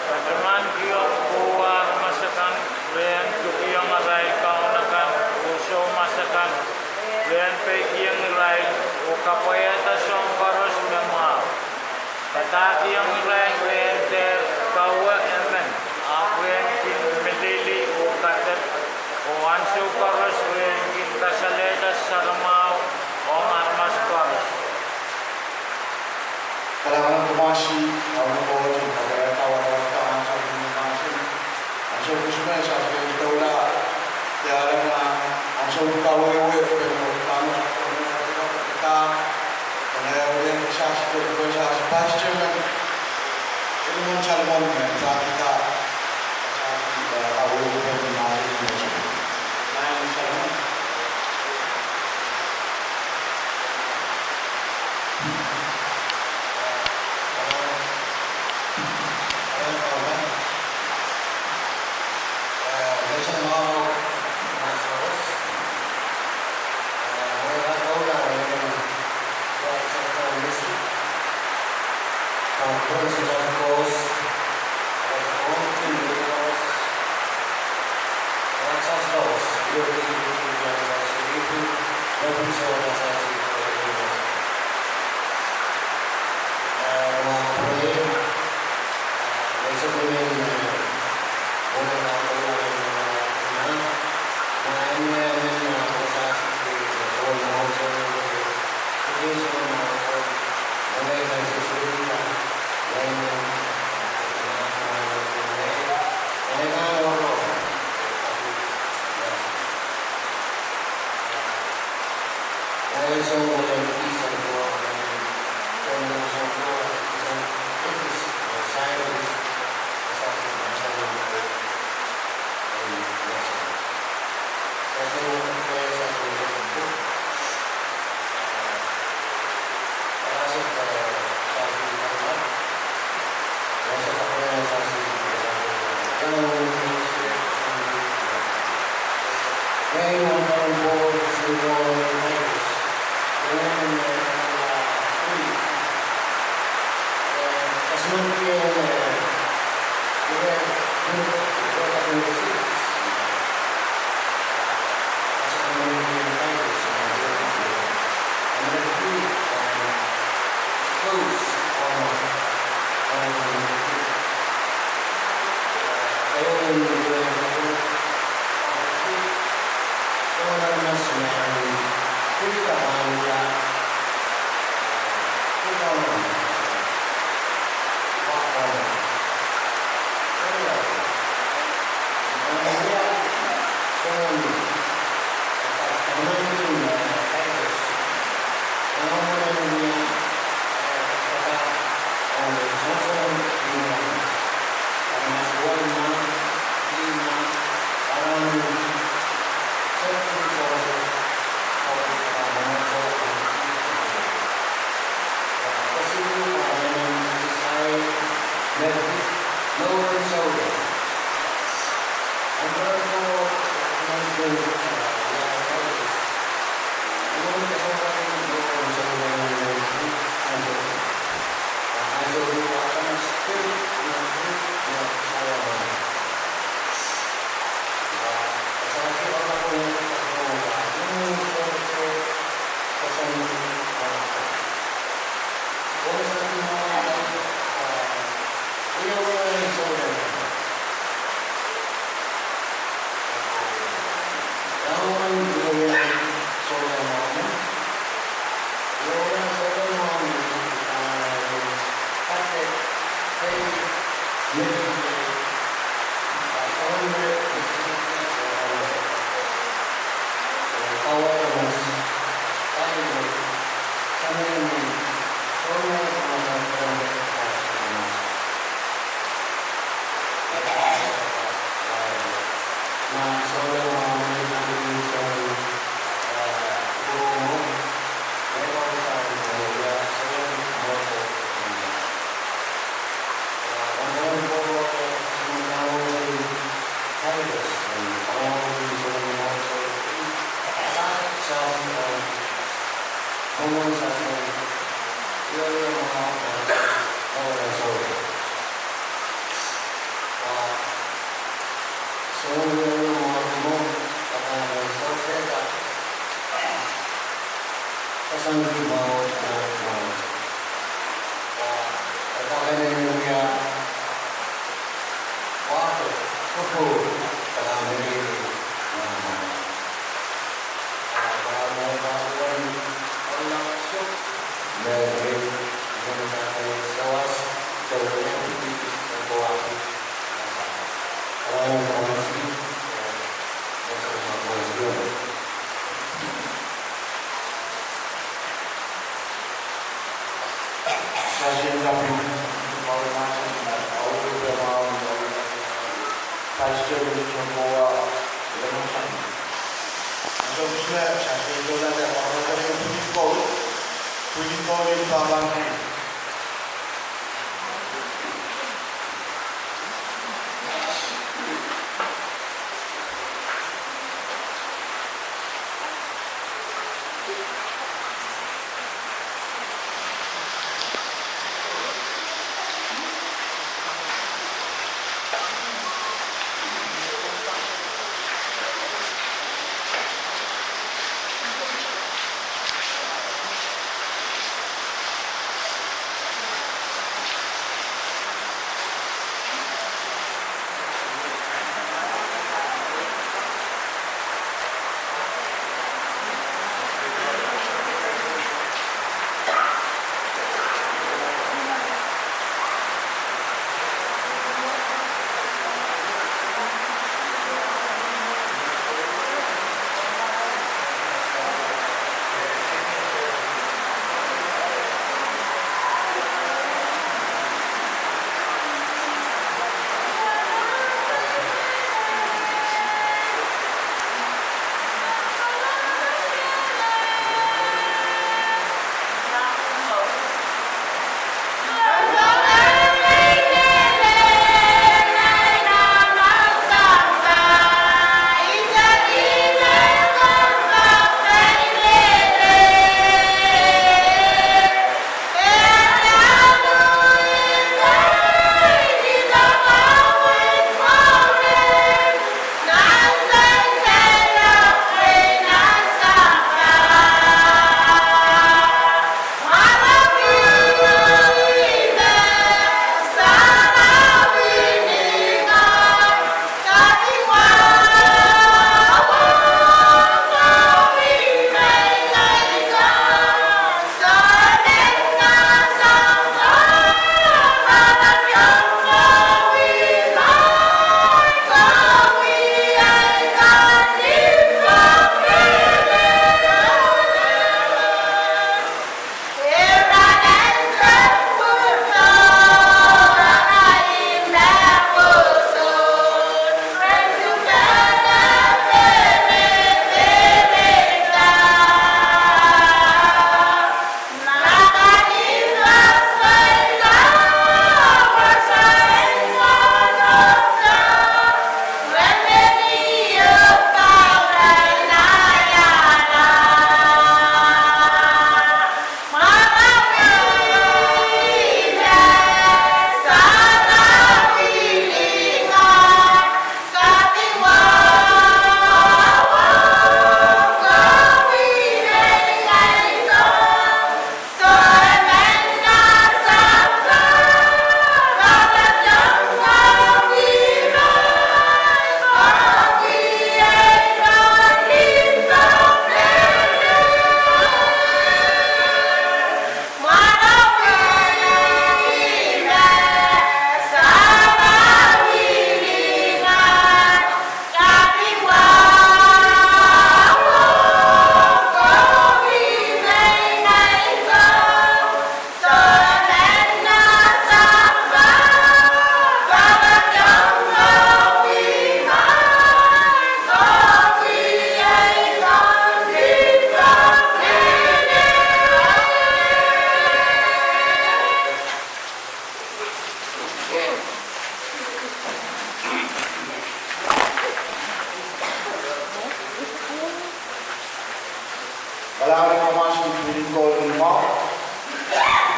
Padaman kiyong buwar masakan, riyan kiyong aray kaunakan, uso masakan, riyan pe kiyong aray, ukapayata siyong paros memang. Kata kiyong aray, riyan te kawa emen, riyan kin medili ukatet, uansu paros, riyan kin kasaledas saramau, armas paros. Kailangan kumasi, ako po yung pagkakatawa ka ang sabi ng nasin. Ang sabi ko sa sabi ng daula, kaya alam na ang sabi ko kawawi, pero paano kita, kaya rin siya sa pasture ng ilmong salmon na sa kita, sa kawawi ko ng nasin. Maraming salmon. Almost natin. Yan yung mga resort. Sunod na yung mga tumong at ang resort kaya kasang limaw at akin na yung mga water, food, kalamari,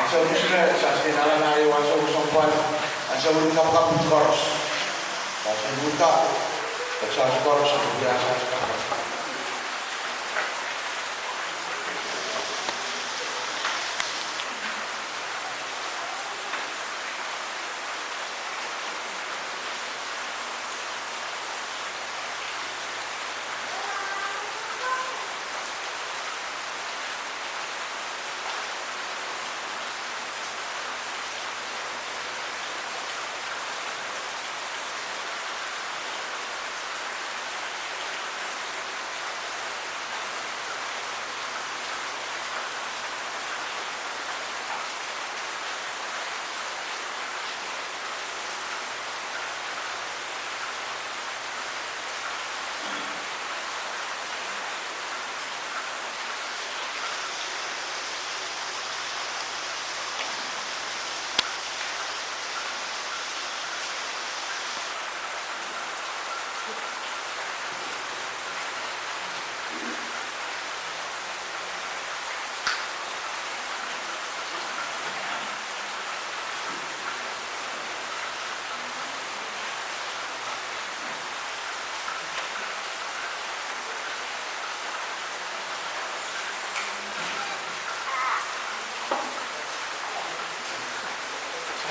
sa umusme, sa sinalanayo ang sa usangpan, ang sa ulit kapakapit koros. Sa sinuta, at sa koros sa pagbiasa sa kapag.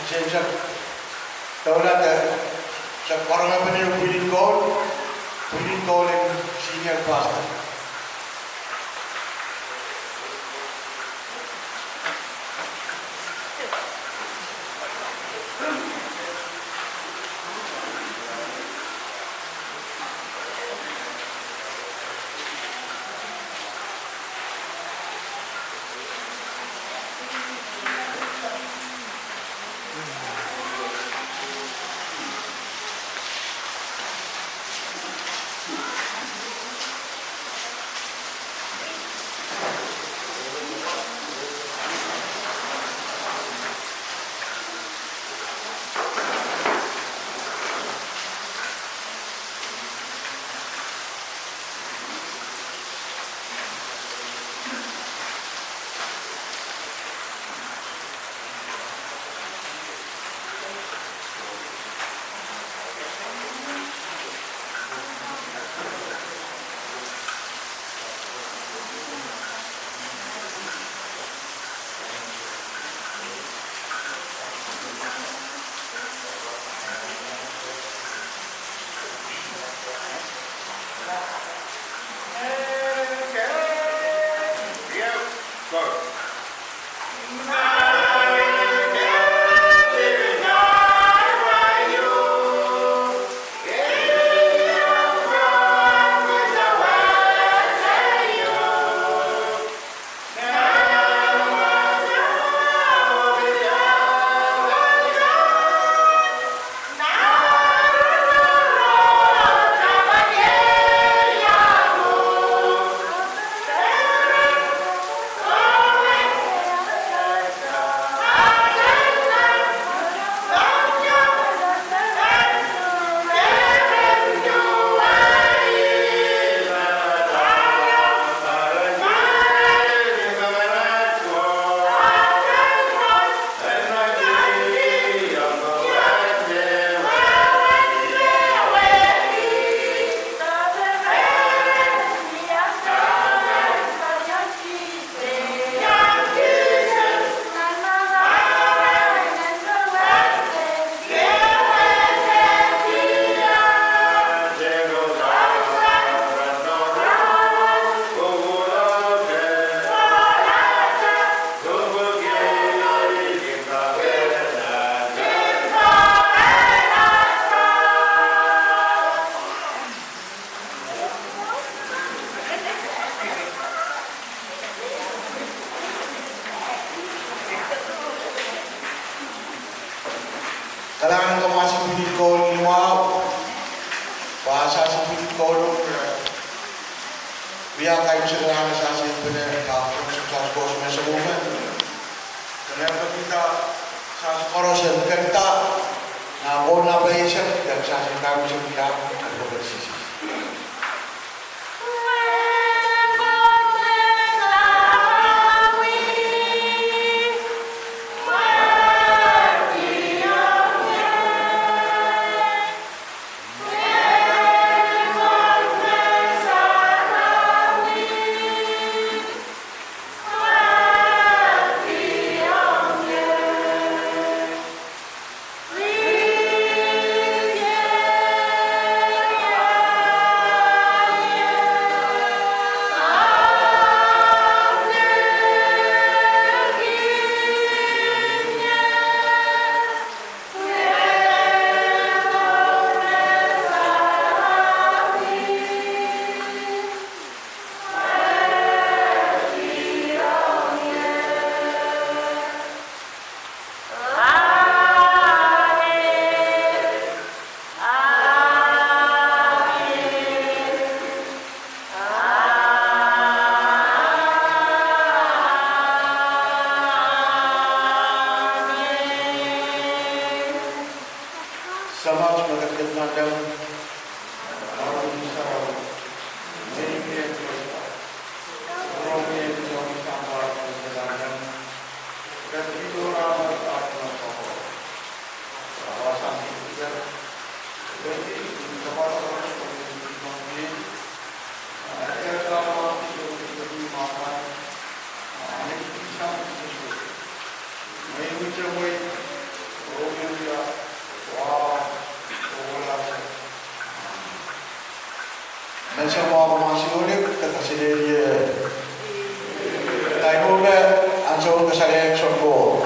Sa taulat sa parang apa niyo pwedeng call and senior pastor. Kailangan ka mga sipilit ko ng wow. Bahasa sipilit ko ng biya kayo sa kailangan sa sipilit sa kosme sa buman. Kailangan kita sa korosan kanta na ako na ba isip dan sa sinabi sa biya at pagkagsisi. Nandang Orang Israel Maybe Romi Jom Sambar Nandang dan itu ramai atau kawasan itu jadi kepada orang yang ada dalam itu makan ini bisa itu ini cuma orang dia wah orang macam apa masih unik terkasih dia tapi boleh ansur kesalahan sokong